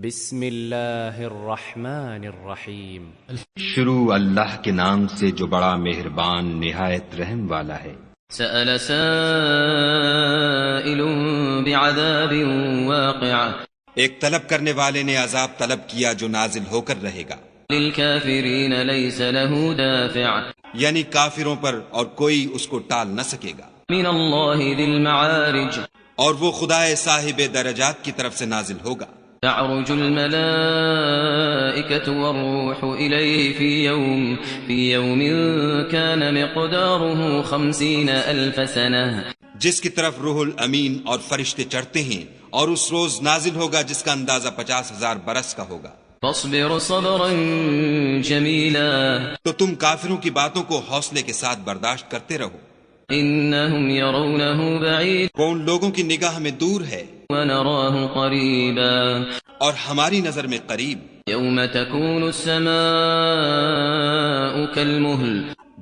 بسم اللہ الرحمن الرحیم۔ شروع اللہ کے نام سے جو بڑا مہربان نہایت رحم والا ہے۔ سأل سائل بعذاب واقع، ایک طلب کرنے والے نے عذاب طلب کیا جو نازل ہو کر رہے گا۔ للکافرین لیس له دافع، یعنی کافروں پر اور کوئی اس کو ٹال نہ سکے گا۔ من اللہ ذی المعارج، اور وہ خدائے صاحب درجات کی طرف سے نازل ہوگا۔ تعرج الملائکة والروح الیہ فی یوم کان مقداره 50,000 سنہ، جس کی طرف روح الامین اور فرشتے چڑھتے ہیں، اور اس روز نازل ہوگا جس کا اندازہ 50,000 برس کا ہوگا۔ فاصبر صبرا جمیلا، تو تم کافروں کی باتوں کو حوصلے کے ساتھ برداشت کرتے رہو۔ انہم یرونہ بعید وہ ان لوگوں کی نگاہ میں دور ہے ونراہ قریبا، اور ہماری نظر میں قریب۔ یوم تکون السماء کالمہل،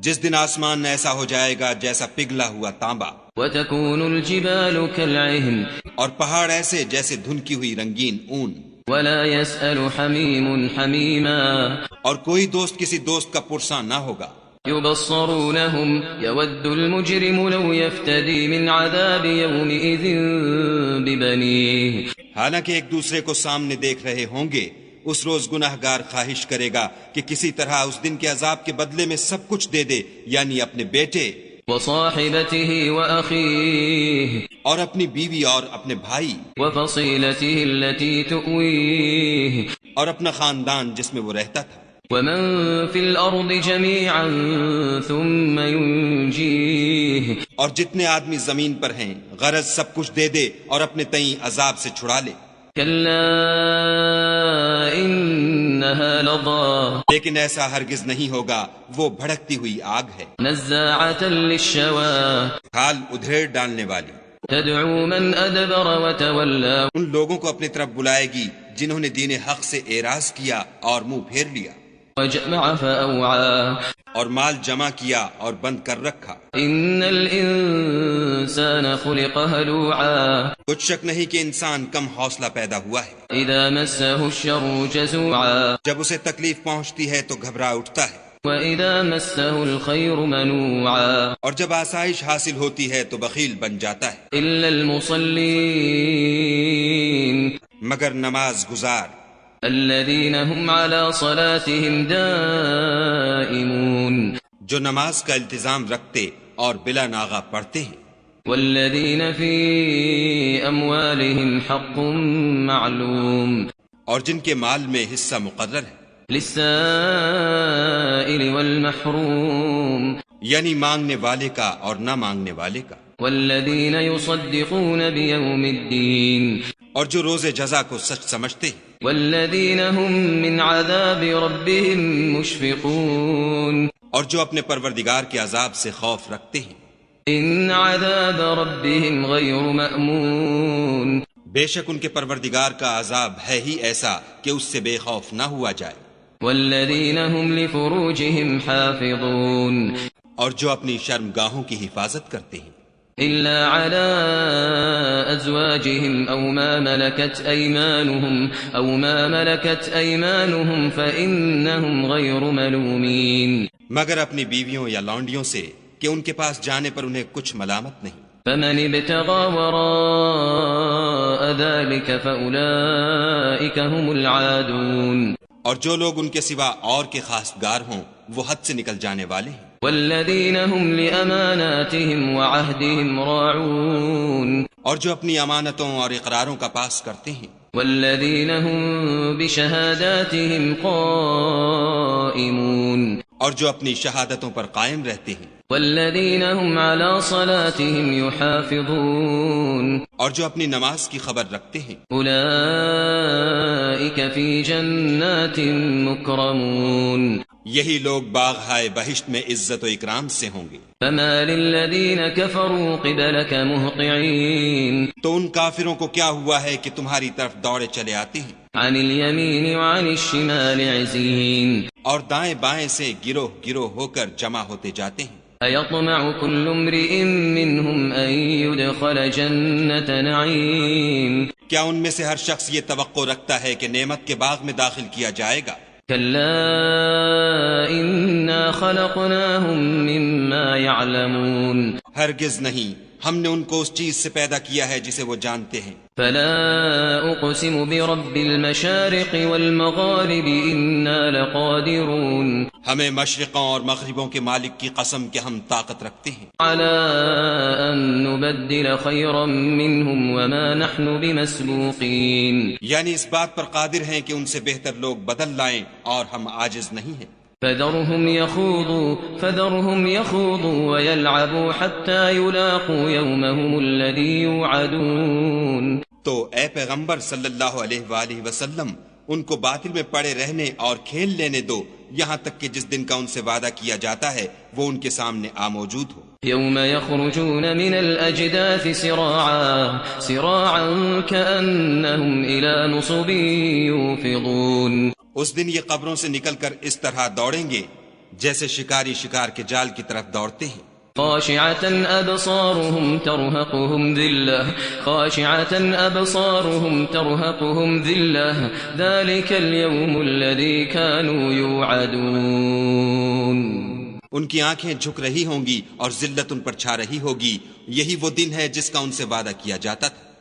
جس دن آسمان ایسا ہو جائے گا جیسا پگھلا ہوا تانبا، وتکون الجبال کالعہن، اور پہاڑ ایسے جیسے دھنکی ہوئی رنگین اون، ولا يسأل حمیم حمیما، اور کوئی دوست کسی دوست کا پرساں نہ ہوگا۔ یبصرونہم یود المجرم لو یفتدی من عذاب یومئذ ببنیہ، حالانکہ ایک دوسرے کو سامنے دیکھ رہے ہوں گے، اس روز گناہگار خواہش کرے گا کہ کسی طرح اس دن کے عذاب کے بدلے میں سب کچھ دے دے، یعنی اپنے بیٹے وصاحبته وأخیہ، اور اپنی بیوی اور اپنے بھائی، وفصیلته التي تؤویہ، اور اپنا خاندان جس میں وہ رہتا تھا، ومن فی الارض جميعا ثم ينجیہ، اور جتنے آدمی زمین پر ہیں غرض سب کچھ دے دے اور اپنے تئیں عذاب سے چھڑا لے۔ کلا انہا لظی، لیکن ایسا ہرگز نہیں ہوگا، وہ بھڑکتی ہوئی آگ ہے، نزاعۃ للشوی، حال ادھیڑ ڈالنے والی، تدعو من ادبر وتولی، ان لوگوں کو اپنی طرف بلائے گی جنہوں نے دین حق سے اعراض کیا اور منہ پھیر لیا، وجمع فأوعى، اور مال جمع کیا اور بند کر رکھا۔ ان الانسان خلق هلوعا، کچھ شک نہیں کہ انسان کم حوصلہ پیدا ہوا ہے، اذا مسه الشر جزوعا، جب اسے تکلیف پہنچتی ہے تو گھبرا اٹھتا ہے، وَإِذَا مَسَّهُ الْخَيْرُ مَنُوعًا، اور جب آسائش حاصل ہوتی ہے تو بخیل بن جاتا ہے، إِلَّا الْمُصَلِّينَ مگر نماز گزار، الَّذِينَ هُمْ عَلَى صَلَاتِهِمْ دَائِمُونَ، جو نماز کا التزام رکھتے اور بلا ناغہ پڑھتے ہیں، وَالَّذِينَ فِي أَمْوَالِهِمْ حَقٌّ مَّعْلُومٌ، اور جن کے مال میں حصہ مقرر ہے، لِلسَّائِلِ وَالْمَحْرُومِ، یعنی مانگنے والے کا اور نہ مانگنے والے کا، وَالَّذِينَ يُصَدِّقُونَ بِيَوْمِ الدِّينِ، اور جو روز جزا کو سچ سمجھتے ہیں، والذین هم من عذاب ربهم مشفقون، اور جو اپنے پروردگار کے عذاب سے خوف رکھتے ہیں، ان عذاب ربهم غیر مأمون، بے شک ان کے پروردگار کا عذاب ہے ہی ایسا کہ اس سے بے خوف نہ ہوا جائے، والذین هم لفروجهم حافظون، اور جو اپنی شرمگاہوں کی حفاظت کرتے ہیں، الا على ازواجهم او ما ملكت ايمانهم فانهم غير ملومين، مگر اپنی بیویوں یا لونڈیوں سے کہ ان کے پاس جانے پر انہیں کچھ ملامت نہیں۔ فمن ابتغى وراء ذلك فاولئك هم العادون، اور جو لوگ ان کے سوا اور کے خاصگار ہوں وہ حد سے نکل جانے والے ہیں، والذین هم لأماناتهم وعهدهم راعون، اور جو اپنی امانتوں اور اقراروں کا پاس کرتے ہیں، والذین هم بشہاداتهم قائمون، اور جو اپنی شہادتوں پر قائم رہتے ہیں، والذین هم على صلاتهم يحافظون، اور جو اپنی نماز کی خبر رکھتے ہیں، اولئک فی جنات مکرمون، یہی لوگ باغ ہائے بہشت میں عزت و اکرام سے ہوں گے۔ فما للذین کفروا قبلک مہطعین، تو ان کافروں کو کیا ہوا ہے کہ تمہاری طرف دوڑے چلے آتے ہیں، عن الیمین وعن الشمال عزین، اور دائیں بائیں سے گروہ گروہ ہو کر جمع ہوتے جاتے ہیں۔ أيطمع كل امرئ منهم أن يدخل جنة نعيم، کیا ان میں سے ہر شخص یہ توقع رکھتا ہے کہ نعمت کے باغ میں داخل کیا جائے گا؟ كلا إنا خلقناهم مما يعلمون ہرگز نہیں، ہم نے ان کو اس چیز سے پیدا کیا ہے جسے وہ جانتے ہیں۔ فلا أقسم برب المشارق والمغارب إنا لقادرون ہمیں مشرقوں اور مغربوں کے مالک کی قسم کہ ہم طاقت رکھتے ہیں على أن نبدل خيرا منهم وما نحن بمسبوقين یعنی اس بات پر قادر ہیں کہ ان سے بہتر لوگ بدل لائیں اور ہم عاجز نہیں ہیں۔ فذرهم يخوضوا ويلعبوا حتى يلاقوا يومهم الذي يوعدون تو اے پیغمبر صلی اللہ علیہ وآلہ وسلم ان کو باطل میں پڑے رہنے اور کھیل لینے دو یہاں تک کہ جس دن کا ان سے وعدہ کیا جاتا ہے وہ ان کے سامنے موجود ہو۔ يوم يخرجون من الأجداث سراعا كأنهم إلى نصب يوفضون اس دن یہ قبروں سے نکل کر اس طرح دوڑیں گے جیسے شکاری شکار کے جال کی طرف دوڑتے ہیں۔ خاشعة أبصارهم ترهقهم ذلة ذلك اليوم الذي كانوا يوعدون ان کی آنکھیں جھک رہی ہوں گی اور ذلت ان پر چھا رہی ہوگی، یہی وہ دن ہے جس کا ان سے وعدہ کیا جاتا تھا۔